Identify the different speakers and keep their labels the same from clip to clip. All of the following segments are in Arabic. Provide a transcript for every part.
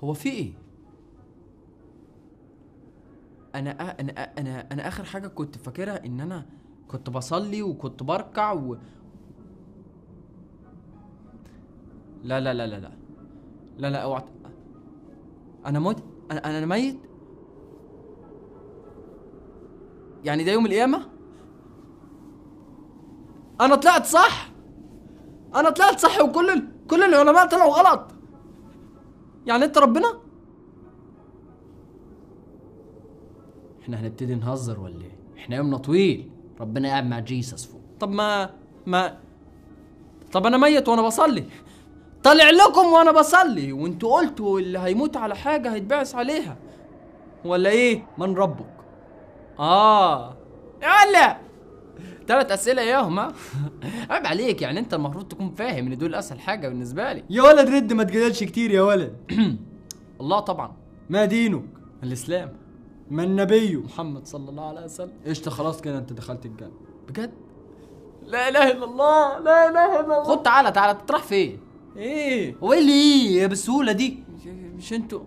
Speaker 1: هو في ايه؟ انا اخر حاجه كنت فاكرها ان انا كنت بصلي وكنت بركع لا لا لا لا لا لا لا اوعى. انا موت. انا ميت. يعني ده يوم القيامه؟ انا طلعت صح. وكل العلماء طلعوا غلط. يعني انت ربنا؟ احنا هنبتدي نهزر ولا ايه؟ احنا يومنا طويل، ربنا قاعد مع جيسس فوق. طب انا ميت وانا بصلي، طلع لكم وانا بصلي، وانتوا قلتوا اللي هيموت على حاجه هيتبعث عليها ولا ايه؟ من ربك؟ يلا 3 اسئله اياهم ها. عيب عليك، يعني انت المفروض تكون فاهم ان دول اسهل حاجه بالنسبه لي.
Speaker 2: يا ولد رد، ما تجادلش كتير يا ولد.
Speaker 1: الله طبعا.
Speaker 2: ما دينك؟
Speaker 1: الاسلام.
Speaker 2: من نبيه؟
Speaker 1: محمد صلى الله عليه وسلم.
Speaker 2: قشطة، خلاص كده انت دخلت الجنة
Speaker 1: بجد؟
Speaker 2: لا اله الا الله، لا اله الا الله.
Speaker 1: خد تعالى تروح فين؟
Speaker 2: ايه
Speaker 1: هو ايه اللي ايه بالسهوله دي؟ مش انتوا،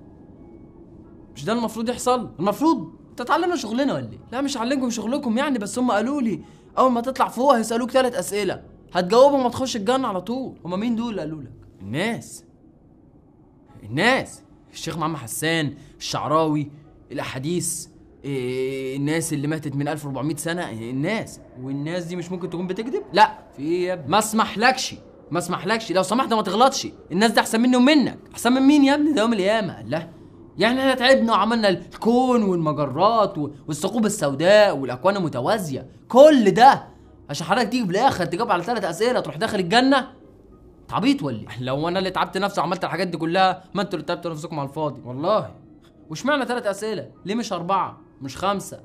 Speaker 1: مش ده المفروض يحصل؟ المفروض تتعلموا شغلنا ولا ايه؟ لا مش هعلمكم شغلكم يعني، بس هم قالوا لي اول ما تطلع فوق هيسالوك 3 اسئله هتجاوبهم وتخش الجنه على طول. هم مين دول اللي قالوا لك؟ الناس الشيخ محمد حسان، الشعراوي، الاحاديث، الناس اللي ماتت من 1400 سنه، الناس. والناس دي مش ممكن تكون بتكذب؟ لا. في ايه يا ابني؟ ما اسمحلكش لو سمحت ما تغلطش. الناس دي احسن مني ومنك. احسن من مين يا ابني؟ ده يوم القيامه. لا يعني احنا تعبنا وعملنا الكون والمجرات والثقوب السوداء والاكوان المتوازيه، كل ده عشان حضرتك تيجي بالاخر تجاوب على 3 اسئله تروح داخل الجنه؟ تعبيط ولا ايه؟ لو انا اللي تعبت نفسي وعملت الحاجات دي كلها، ما انتوا اللي تعبتوا نفسكم على الفاضي والله. واشمعنى 3 اسئله؟ ليه مش 4 مش 5؟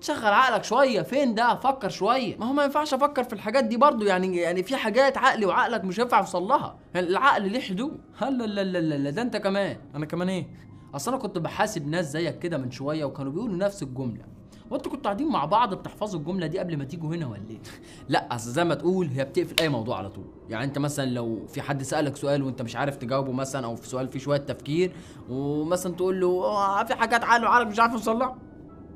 Speaker 1: تشغل عقلك شويه. فين ده؟ فكر شويه. ما هو ما ينفعش افكر في الحاجات دي برضو، يعني في حاجات عقلي وعقلك مش هينفع يوصل لها. يعني العقل ليه حدود. لا لا لا لا، ده انت كمان. انا كمان ايه؟ اصل انا كنت بحاسب ناس زيك كده من شويه وكانوا بيقولوا نفس الجمله، وانتوا كنتوا قاعدين مع بعض بتحفظوا الجمله دي قبل ما تيجوا هنا ولا ايه؟ لا اصل زي ما تقول هي بتقفل اي موضوع على طول. يعني انت مثلا لو في حد سالك سؤال وانت مش عارف تجاوبه مثلا، او في سؤال فيه شويه تفكير، ومثلا تقول له في حاجات عقلك مش عارف يوصل لها،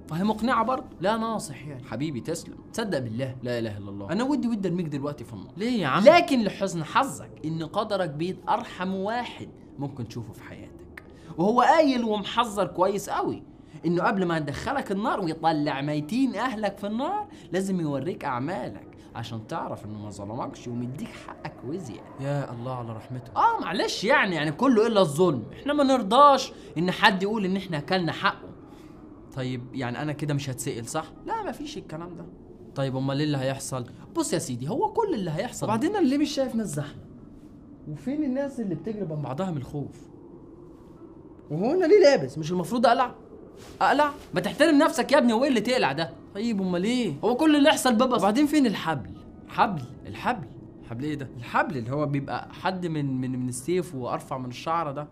Speaker 1: فهي مقنعه برضه. لا ناصح يعني. حبيبي تسلم، تصدق بالله لا اله الا الله انا ودي ارميك دلوقتي في النار. ليه يا عم؟ لكن لحسن حظك ان قدرك بيد ارحم واحد ممكن تشوفه في حياتك، وهو قايل ومحذر كويس قوي انه قبل ما يدخلك النار ويطلع ميتين اهلك في النار لازم يوريك اعمالك عشان تعرف انه ما ظلمكش ومديك حقك وزياده. يا الله على رحمته. معلش يعني كله الا الظلم. احنا ما نرضاش ان حد يقول ان احنا اكلنا حقه. طيب يعني انا كده مش هتسأل صح؟ لا مفيش الكلام ده. طيب امال ايه اللي هيحصل؟ بص يا سيدي، هو كل اللي هيحصل، وبعدين انا ليه مش شايف ناس زحمه؟ وفين الناس اللي بتجري من بعضها من الخوف؟ وهو انا ليه لابس؟ مش المفروض اقلع؟ ما تحترم نفسك يا ابني. وايه اللي تقلع ده؟ طيب امال ايه؟ هو كل اللي يحصل ببس. وبعدين فين الحبل؟ الحبل ايه ده؟ الحبل اللي هو بيبقى حد من السيف وارفع من الشعره ده،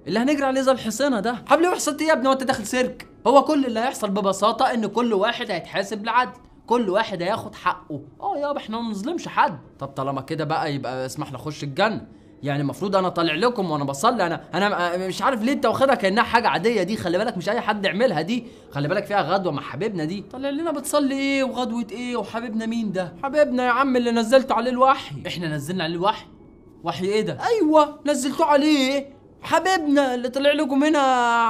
Speaker 1: اللي هنجري عليه زي الحصينه ده. حبل وحصتي ايه يا ابني وانت داخل سيرك؟ هو كل اللي هيحصل ببساطه ان كل واحد هيتحاسب بالعدل، كل واحد هياخد حقه. يابا احنا ما بنظلمش حد. طب طالما كده بقى يبقى اسمح لي اخش الجنه. يعني المفروض انا طالع لكم وانا بصلي، انا مش عارف ليه انت واخدها كانها حاجه عاديه. دي خلي بالك مش اي حد يعملها، دي خلي بالك فيها غدوه مع حبيبنا. دي طالع لنا بتصلي ايه وغدوه ايه؟ وحبيبنا مين ده؟ حبيبنا يا عم اللي نزلت عليه الوحي. احنا نزلنا عليه الوحي؟ وحي ايه ده؟ ايوه نزلتوه عليه حبيبنا اللي طلع لكم هنا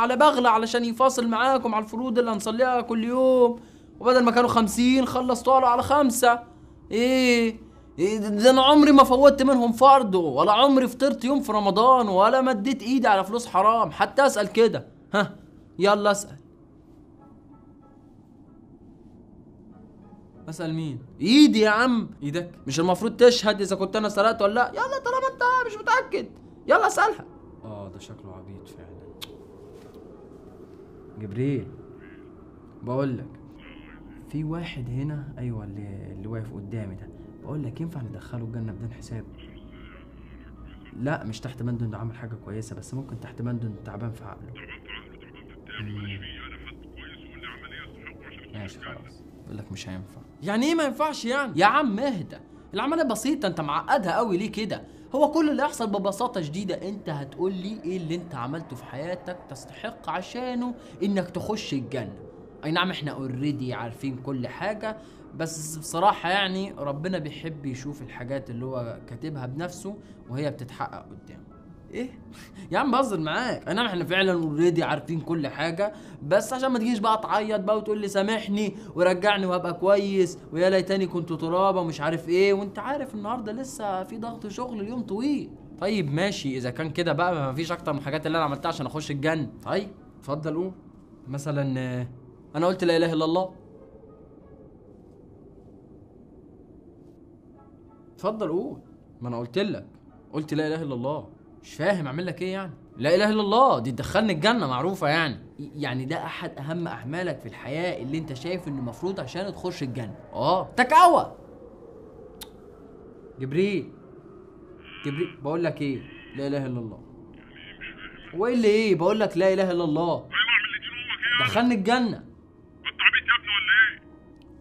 Speaker 1: على بغلة علشان يفاصل معاكم على الفروض اللي هنصليها كل يوم، وبدل ما كانوا 50 خلصتوا له على 5. ايه ده؟ انا عمري ما فوتت منهم فرض، ولا عمري فطرت يوم في رمضان، ولا مديت ايدي على فلوس حرام حتى اسأل كده. ها يلا اسأل مين؟ ايدي يا عم. ايدك؟ مش المفروض تشهد اذا كنت انا سرقت ولا لا؟ يلا طالما انت مش متأكد يلا اسألها.
Speaker 2: ده شكله عبيط فعلا.
Speaker 1: جبريل بقول لك في واحد هنا، ايوه اللي واقف قدامي ده، بقول لك ينفع ندخله الجنه بدون حساب؟ لا مش تحت بند انه عمل حاجه كويسه، بس ممكن تحت بند انه تعبان في عقله. ماشي خلاص. بقول لك مش هينفع. يعني ايه ما ينفعش يعني؟ يا عم اهدى، العمليه بسيطه، انت معقدها قوي ليه كده؟ هو كل اللي يحصل ببساطه شديده انت هتقول لي ايه اللي انت عملته في حياتك تستحق عشانه انك تخش الجنه. اي نعم احنا اوريدي عارفين كل حاجه، بس بصراحه يعني ربنا بيحب يشوف الحاجات اللي هو كاتبها بنفسه وهي بتتحقق قدامه. ايه يا عم بهزر معاك، انا احنا فعلا اوريدي عارفين كل حاجه، بس عشان ما تجيش بقى تعيط بقى وتقول لي سامحني ورجعني وهبقى كويس ويا ليتني كنت ترابه ومش عارف ايه، وانت عارف النهارده لسه في ضغط شغل، اليوم طويل. طيب ماشي، اذا كان كده بقى ما فيش اكتر من الحاجات اللي انا عملتها عشان اخش الجنه. طيب اتفضل قول. مثلا انا قلت لا اله الا الله. اتفضل قول. ما انا قلت لك قلت لا اله الا الله. مش فاهم اعمل لك ايه يعني؟ لا اله الا الله دي تدخلني الجنه معروفه يعني. يعني ده احد اهم اعمالك في الحياه اللي انت شايف انه المفروض عشان تخش الجنه. تكاوى. جبريل بقول لك ايه؟ لا اله الا الله. هو ايه اللي ايه؟ بقول لك لا اله الا الله. دخلني الجنه.
Speaker 3: انت عبيط يا ابني ولا ايه؟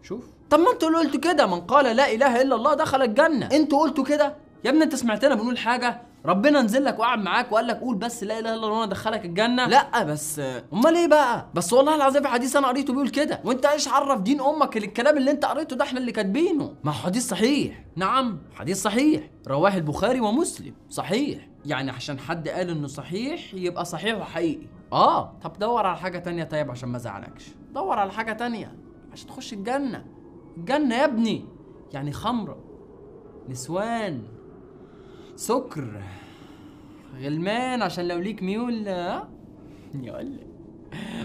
Speaker 1: شوف، طب ما انتوا اللي قلتوا كده، من قال لا اله الا الله دخل الجنه. انتوا قلتوا كده يا ابني. انت سمعتنا بنقول حاجه؟ ربنا نزل لك وقعد معاك وقال لك قول بس لا اله الا الله ادخلك الجنه؟ لا بس امال ايه بقى؟ بس والله العظيم في حديث انا قريته بيقول كده، وانت ايش عرف دين امك الكلام اللي انت قريته ده احنا اللي كاتبينه؟ ما هو حديث صحيح. نعم حديث صحيح رواه البخاري ومسلم، صحيح. يعني عشان حد قال انه صحيح يبقى صحيح وحقيقي. طب دور على حاجه تانية طيب عشان ما ازعلكش. دور على حاجه تانية عشان تخش الجنه. الجنه يا ابني يعني خمره، نسوان، سكر، غلمان، عشان لو ليك ميول يقول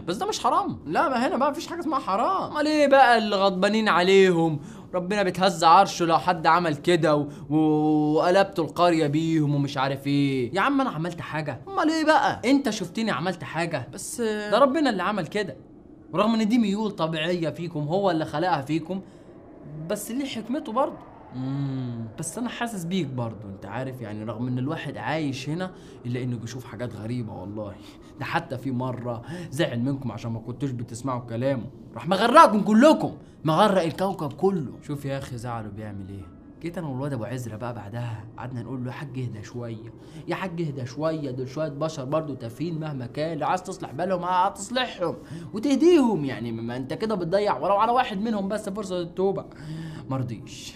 Speaker 1: بس ده مش حرام. لا ما هنا بقى مفيش حاجه اسمها حرام. امال ايه بقى اللي غضبانين عليهم؟ ربنا بيتهز عرشه لو حد عمل كده وقلبتوا القريه بيهم ومش عارف ايه. يا عم انا عملت حاجه؟ امال ايه بقى؟ انت شفتني عملت حاجه؟ بس ده ربنا اللي عمل كده، ورغم ان دي ميول طبيعيه فيكم هو اللي خلقها فيكم، بس ليه حكمته برضه. بس انا حاسس بيك برضه، انت عارف يعني رغم ان الواحد عايش هنا الا انه بيشوف حاجات غريبه والله. ده حتى في مره زعل منكم عشان ما كنتوش بتسمعوا كلامه، راح مغرقكم كلكم، مغرق الكوكب كله. شوف يا اخي زعله بيعمل ايه. جيت انا والواد ابو عزرا بقى بعدها قعدنا نقول له يا حاج اهدى شويه، يا حاج اهدى شويه، دول شويه بشر برضه تافهين مهما كان، لو عايز تصلح بالهم هتصلحهم وتهديهم، يعني ما انت كده بتضيع ولو على واحد منهم بس فرصه التوبه. مرضيش،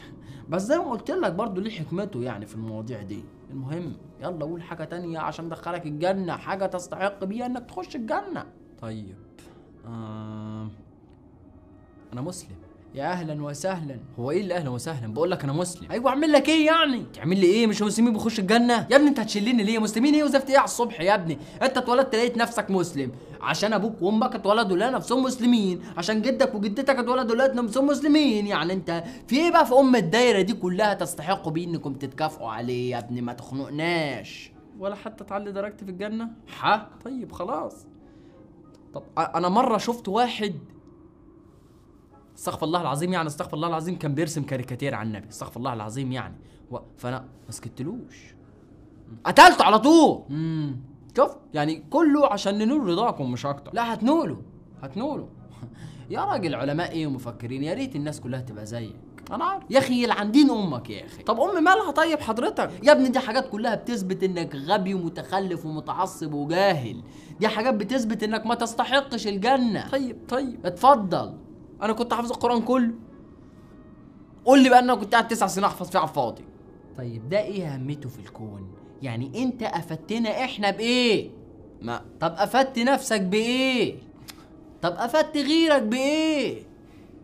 Speaker 1: بس زي ما قلت لك برضه ليه حكمته يعني في المواضيع دي. المهم يلا قول حاجه تانية عشان ادخلك الجنه، حاجه تستحق بيها انك تخش الجنه. طيب انا مسلم. يا اهلا وسهلا. هو ايه اللي اهلا وسهلا؟ بقول لك انا مسلم. ايوه اعمل لك ايه يعني؟ تعمل لي ايه؟ مش المسلمين بيخش الجنه يا ابني؟ انت هتشلني ليه؟ مسلمين ايه وزفت ايه على الصبح يا ابني؟ انت اتولدت لقيت نفسك مسلم عشان ابوك وامك اتولدوا لقوا نفسهم مسلمين، عشان جدك وجدتك اتولدوا لقوا نفسهم مسلمين. يعني انت في ايه بقى في الدايره دي كلها تستحقوا بيه انكم تتكافئوا عليه يا ابني؟ ما تخنقناش ولا حتى تعلي درجتي في الجنه. طيب خلاص. طب انا مره شفت واحد، استغفر الله العظيم، يعني استغفر الله العظيم، كان بيرسم كاريكاتير عن النبي، استغفر الله العظيم يعني، فانا ما سكتلوش، قتلته على طول. شوف يعني كله عشان ننول رضاكم مش اكتر. لا هتنولوا يا راجل. علماء ايه ومفكرين، يا ريت الناس كلها تبقى زيك. انا عارف يا اخي يلعن دين امك يا اخي. طب امي مالها طيب حضرتك يا ابني؟ دي حاجات كلها بتثبت انك غبي ومتخلف ومتعصب وجاهل، دي حاجات بتثبت انك ما تستحقش الجنه. طيب اتفضل. انا كنت حافظ القران كله، قول لي بقى انا كنت قاعد 9 سنين احفظ فيه على الفاضي. طيب ده ايه اهميته في الكون؟ يعني انت افدتنا احنا بايه؟ ما طب افدت نفسك بايه؟ طب افدت غيرك بايه؟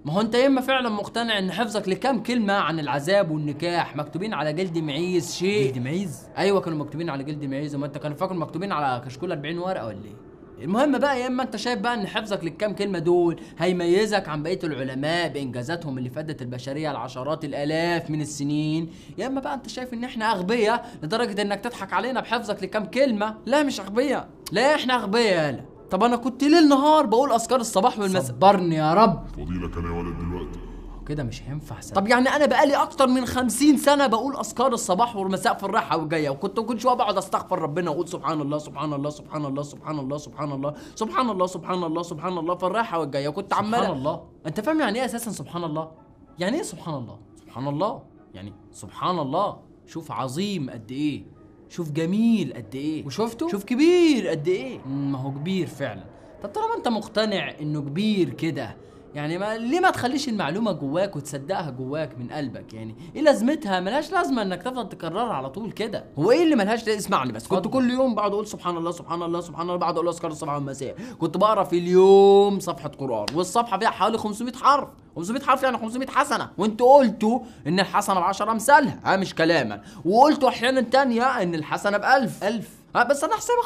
Speaker 1: ما هو انت يا اما فعلا مقتنع ان حفظك لكام كلمه عن العذاب والنكاح مكتوبين على جلد معيز شيء. جلد معيز؟ ايوه كانوا مكتوبين على جلد معيز، وما انت كانوا فاكر مكتوبين على كشكول 40 ورقه ولا ايه؟ المهم بقى يا اما انت شايف بقى ان حفظك للكام كلمه دول هيميزك عن بقيه العلماء بانجازاتهم اللي فادت البشريه لعشرات الالاف من السنين، يا اما بقى انت شايف ان احنا اغبياء لدرجه انك تضحك علينا بحفظك لكام كلمه. لا مش اغبياء، لا احنا اغبياء يالا. طب انا كنت ليل نهار بقول اذكار الصباح والمساء. صبرني يا رب.
Speaker 3: فضيلك انا يا ولد دلوقتي
Speaker 1: كده مش هينفع سنة. طب يعني انا بقالي اكتر من 50 سنه بقول اذكار الصباح والمساء في الراحه والجايه، وكنت كل شويه بقعد استغفر ربنا واقول سبحان الله سبحان الله سبحان الله سبحان الله سبحان الله سبحان الله سبحان الله سبحان الله في الراحه والجايه، وكنت عمال سبحان الله. انت فاهم يعني ايه اساسا سبحان الله؟ يعني ايه سبحان الله؟ سبحان الله يعني سبحان الله شوف عظيم قد ايه، شوف جميل قد ايه،
Speaker 2: وشفته؟
Speaker 1: شوف كبير قد ايه. ما هو كبير فعلا. طب طالما انت مقتنع انه كبير كده، يعني ليه ما تخليش المعلومه جواك وتصدقها جواك من قلبك؟ يعني ايه لازمتها؟ ملهاش لازمه انك تفضل تكررها على طول كده. هو ايه اللي ملهاش لازمه؟ اسمعني بس. كنت كل يوم بقعد اقول سبحان الله سبحان الله سبحان الله، بقعد اقول اذكار الصباح والمساء. كنت بقرا في اليوم صفحه قران، والصفحه فيها حوالي 500 حرف. 500 حرف يعني 500 حسنه. وانتوا قلتوا ان الحسنه ب10 امثالها، مش كلاما. وقلتوا احيانا تانية ان الحسنه ب1000. بس انا احسبها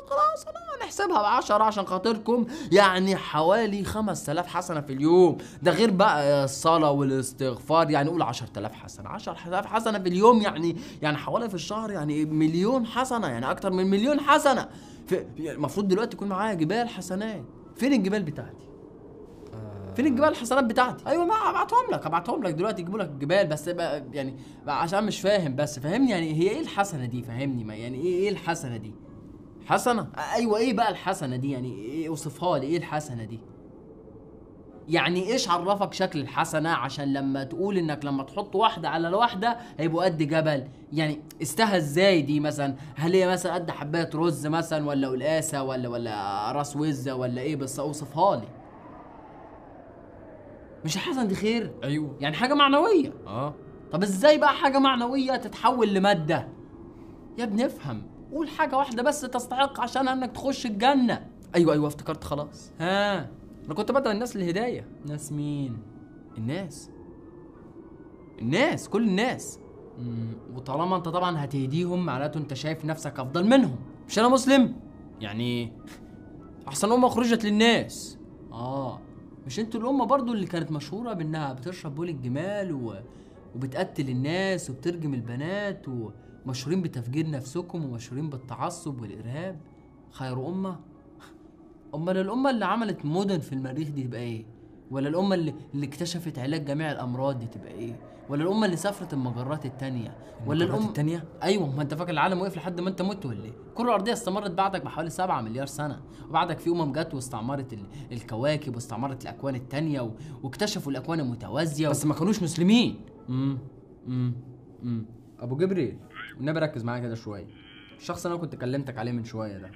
Speaker 1: خلاص انا هنحسبها ب10 عشان خاطركم. يعني حوالي 5000 حسنه في اليوم، ده غير بقى الصلاه والاستغفار. يعني قول 10000 حسنه. 10000 حسنه في اليوم يعني حوالي في الشهر يعني مليون حسنه، يعني اكتر من مليون حسنه. المفروض دلوقتي يكون معايا جبال حسنات. فين الجبال بتاعتي؟ فين الجبال الحسنات بتاعتي؟ ايوه، ما هبعتهم لك دلوقتي، يجيبوا لك الجبال. بس بقى يعني بقى عشان مش فاهم، بس فهمني يعني هي ايه الحسنه دي؟ فهمني، ما يعني ايه الحسنه دي؟ حسنه؟ ايوه، ايه بقى الحسنه دي؟ يعني ايه؟ اوصفها لي، ايه الحسنه دي؟ يعني ايش عرفك شكل الحسنه عشان لما تقول انك لما تحط واحده على الواحده هيبقوا قد جبل؟ يعني استها ازاي دي مثلا؟ هل هي مثلا قد حبايه رز مثلا، ولا قلقاسه، ولا راس وزه، ولا ايه؟ بس اوصفها لي. مش الحسنه دي خير؟
Speaker 2: ايوه
Speaker 1: يعني حاجه معنويه. طب ازاي بقى حاجه معنويه تتحول لماده؟ يا ابني افهم، قول حاجه واحده بس تستحق عشان انك تخش الجنه. ايوه افتكرت خلاص. انا كنت بدعو الناس للهدايه. ناس مين؟ الناس كل الناس. وطالما انت طبعا هتهديهم، معناته انت شايف نفسك افضل منهم. مش انا مسلم؟ يعني احسن امه خرجت للناس. مش انتوا الامه برضو اللي كانت مشهوره بانها بتشرب بول الجمال وبتقتل الناس وبترجم البنات، ومشهورين بتفجير نفسكم ومشهورين بالتعصب والارهاب؟ خير امه. امال الامه اللي عملت مدن في المريخ دي تبقى ايه؟ ولا الامه اللي اكتشفت علاج جميع الامراض دي تبقى ايه؟ ولا الامه اللي سافرت المجرات التانية؟ ولا
Speaker 2: المجرات التانية؟
Speaker 1: ايوه، ما انت فاكر العالم وقف لحد ما انت مت ولا ايه؟ الكره الارضيه استمرت بعدك بحوالي 7 مليار سنه، وبعدك في جت واستعمرت الكواكب واستعمرت الاكوان التانية واكتشفوا الاكوان المتوازيه
Speaker 2: بس ما كانوش مسلمين. ابو جبريل، والنبي ركز معايا كده شويه. الشخص اللي انا كنت كلمتك عليه من شويه ده،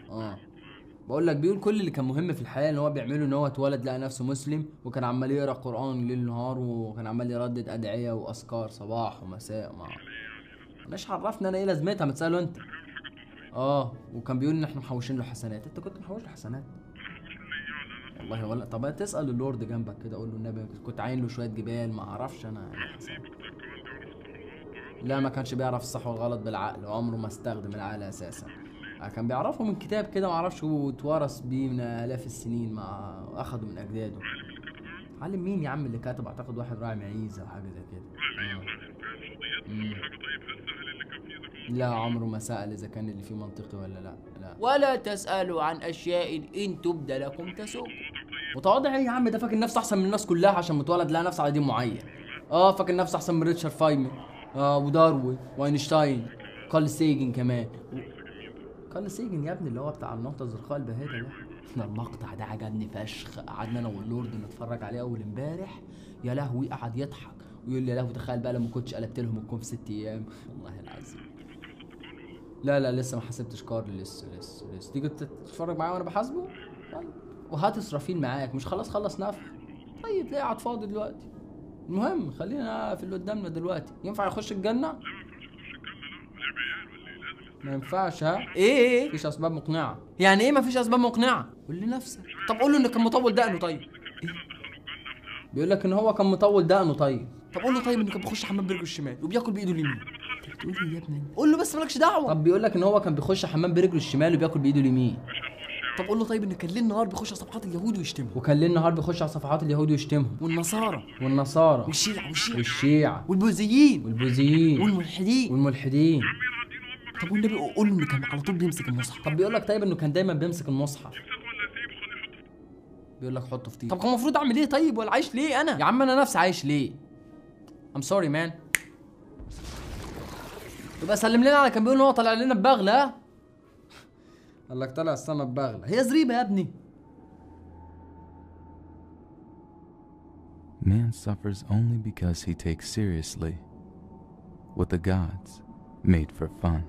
Speaker 2: بقول لك بيقول كل اللي كان مهم في الحياه ان هو بيعمله ان هو اتولد لقى نفسه مسلم، وكان عمال يقرا قران ليل نهار، وكان عمال يردد ادعيه واذكار صباح ومساء. مش عرفنا انا ايه لازمتها؟ ما تساله انت. وكان بيقول ان احنا محوشين له حسنات. انت كنت محوش له حسنات؟ والله ولا. طب تسال اللورد جنبك كده، قول له النبي كنت عاين له شويه جبال. ما اعرفش انا. لا، ما كانش بيعرف الصح والغلط بالعقل، وعمره ما استخدم العقل اساسا. كان بيعرفه من كتاب كده، ما اعرفش هو اتورث بيه من الاف السنين، ما اخده من اجداده. عالم مين يا عم اللي كاتب؟ اعتقد واحد راعي معيزه او حاجه زي كده. لا، عمره ما سأل اذا كان اللي فيه منطقي ولا لا. ولا تسألوا عن اشياء ان تبد لكم تسؤ. متواضع ايه يا عم؟ ده فاكر نفسه احسن من الناس كلها عشان متولد لقى نفسه على دين معين. فاكر نفسه احسن من ريتشارد فايمن وداروين واينشتاين، كارل سيجن كمان. كارل سيجن يا ابني اللي هو بتاع النقطة الزرقاء الباهتة ده. احنا المقطع ده عجبني فشخ، قعدنا انا واللورد نتفرج عليه اول امبارح. يا لهوي، قعد يضحك ويقول لي يا لهوي تخيل بقى لما كنتش قلبت لهم الكون في 6 ايام. والله العظيم. لا لسه ما حسبتش كارل. لسه تيجي تتفرج معايا وانا بحاسبه؟ طيب. وهات اسرافيل معاك. مش خلص نفح؟ طيب ليه قاعد فاضي دلوقتي؟ المهم خلينا في اللي قدامنا دلوقتي. ينفع يخش الجنة؟ ما ينفعش. ايه؟ مفيش اسباب مقنعه. يعني ايه مفيش اسباب مقنعه؟ قول لنفسك. طب قول له انه كان مطول دقنه. طيب بيقول لك ان هو كان مطول دقنه. طيب قول له طيب انه كان بيخش حمام برجله الشمال وبياكل بايده اليمين. بتقول ايه يا ابني؟ قول له بس مالكش دعوه. طب بيقول لك ان هو كان بيخش حمام برجله الشمال وبياكل بايده اليمين. طب قول له طيب انه كان ليل نهار بيخش على صفحات اليهود ويشتمهم. وكان ليل نهار بيخش على صفحات اليهود ويشتمهم. والنصارى والشيعة والبوذيين والملحدين. طب والنبي قول له انه كان على طول بيمسك المصحف. طب بيقول لك طيب انه كان دايما بيمسك المصحف. بيقول لك حطه في طيب. طب كان المفروض اعمل ايه طيب؟ ولا عايش ليه انا؟ يا عم انا نفسي عايش ليه؟ I'm sorry man. يبقى سلم لنا على كان بيقول ان هو طلع لنا ببغله. قال لك طلع السما ببغله. هي زريبه يا ابني.
Speaker 4: Man suffers only because he takes seriously what the gods made for fun.